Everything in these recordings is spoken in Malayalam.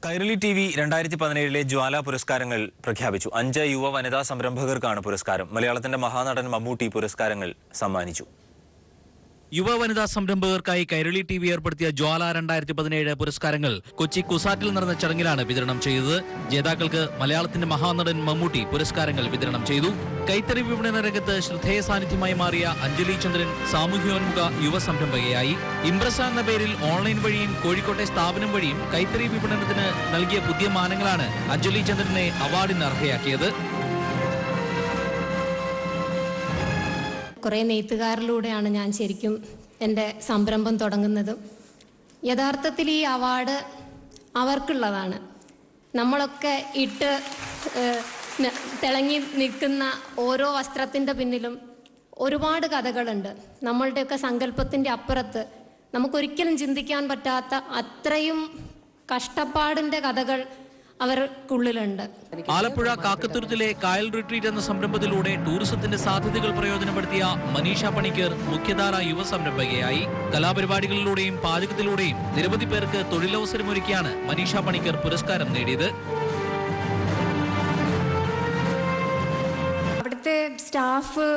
കൈരളി ടി.വി 2017 ജ്വാല പുരസ്കാരങ്ങൾ പ്രഖ്യാപിച്ചു. 5 യുവ വനിതാ സംരംഭകർക്കാണ് പുരസ്കാരം. മലയാളത്തിന്റെ മഹാനടൻ മമ്മൂട്ടി പുരസ്കാരങ്ങൾ സമ്മാനിച്ചു. യുവ വനിതാ സംരംഭകർക്കായി കൈരളി ടി.വി ഏർപ്പെടുത്തിയ ജ്വാല 2017 പുരസ്കാരങ്ങൾ കൊച്ചി കുസാറ്റിൽ നടന്ന ചടങ്ങിലാണ് വിതരണം ചെയ്തത്. ജേതാക്കൾക്ക് മലയാളത്തിന്റെ മഹാനടൻ മമ്മൂട്ടി പുരസ്കാരങ്ങൾ വിതരണം ചെയ്തു. കൈത്തറി വിപണന രംഗത്ത് ശ്രദ്ധേയ സാന്നിധ്യമായി മാറിയ അഞ്ജലി ചന്ദ്രൻ സാമൂഹ്യോന്മുഖ യുവ സംരംഭകയായി. ഇംപ്രസ എന്ന പേരിൽ ഓൺലൈൻ വഴിയും കോഴിക്കോട്ടെ സ്ഥാപനം വഴിയും കൈത്തറി വിപണനത്തിന് നൽകിയ പുതിയ മാനങ്ങളാണ് അഞ്ജലി ചന്ദ്രനെ അവാർഡിന് അർഹയാക്കിയത്. കുറേ നെയ്ത്തുകാരിലൂടെയാണ് ഞാൻ ശരിക്കും എൻ്റെ സംരംഭം തുടങ്ങുന്നത്. യഥാർത്ഥത്തിൽ ഈ അവാർഡ് അവർക്കുള്ളതാണ്. നമ്മളൊക്കെ ഇട്ട് തിളങ്ങി നിൽക്കുന്ന ഓരോ വസ്ത്രത്തിൻ്റെ പിന്നിലും ഒരുപാട് കഥകളുണ്ട്. നമ്മളുടെയൊക്കെ സങ്കല്പത്തിൻ്റെ അപ്പുറത്ത് നമുക്കൊരിക്കലും ചിന്തിക്കാൻ പറ്റാത്ത അത്രയും കഷ്ടപ്പാടിൻ്റെ കഥകൾ അവർക്കുള്ളിലുണ്ട്. ആലപ്പുഴ കാക്കത്തുരുത്തിലെ കായൽ റിട്രീറ്റ് എന്ന സംരംഭത്തിലൂടെ ടൂറിസത്തിന്റെ സാധ്യതകൾ പ്രയോജനപ്പെടുത്തിയ മനീഷ പണിക്കർ മുഖ്യധാര യുവ സംരംഭകയായി. കലാപരിപാടികളിലൂടെയും പാചകത്തിലൂടെയും നിരവധി പേർക്ക് തൊഴിലവസരമൊരുക്കിയാണ് മനീഷ പണിക്കർ പുരസ്കാരം നേടിയത്. അവിടുത്തെ സ്റ്റാഫ്,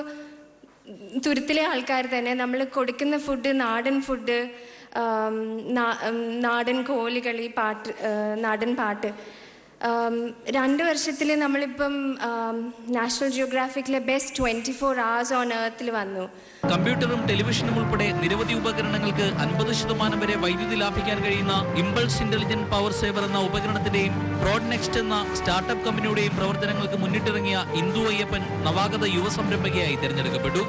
തുരുത്തിലെ ആൾക്കാർ തന്നെ നമ്മൾ കൊടുക്കുന്ന ഫുഡ്, നാടൻ ഫുഡ്, നാടൻ കോലുകളി, നാടൻ പാട്ട്. 2 വർഷത്തിൽ നമ്മളിപ്പം നാഷണൽ ജിയോഗ്രാഫിക്കിലെ ബെസ്റ്റ് 24 hours ഓൺ എർത്തിൽ വന്നു. കമ്പ്യൂട്ടറും ടെലിവിഷനും ഉൾപ്പെടെ നിരവധി ഉപകരണങ്ങൾക്ക് 50% വരെ വൈദ്യുതി ലാഭിക്കാൻ കഴിയുന്ന ഇമ്പൾസ് ഇന്റലിജന്റ് പവർ സേവർ എന്ന ഉപകരണത്തിന്റെയും പ്രോഡ് നെക്സ്റ്റ് എന്ന സ്റ്റാർട്ടപ്പ് കമ്പനിയുടെയും പ്രവർത്തനങ്ങൾക്ക് മുന്നിട്ടിറങ്ങിയ ഇന്ദു അയ്യപ്പൻ നവാഗത യുവ സംരംഭകയായി തിരഞ്ഞെടുക്കപ്പെട്ടു.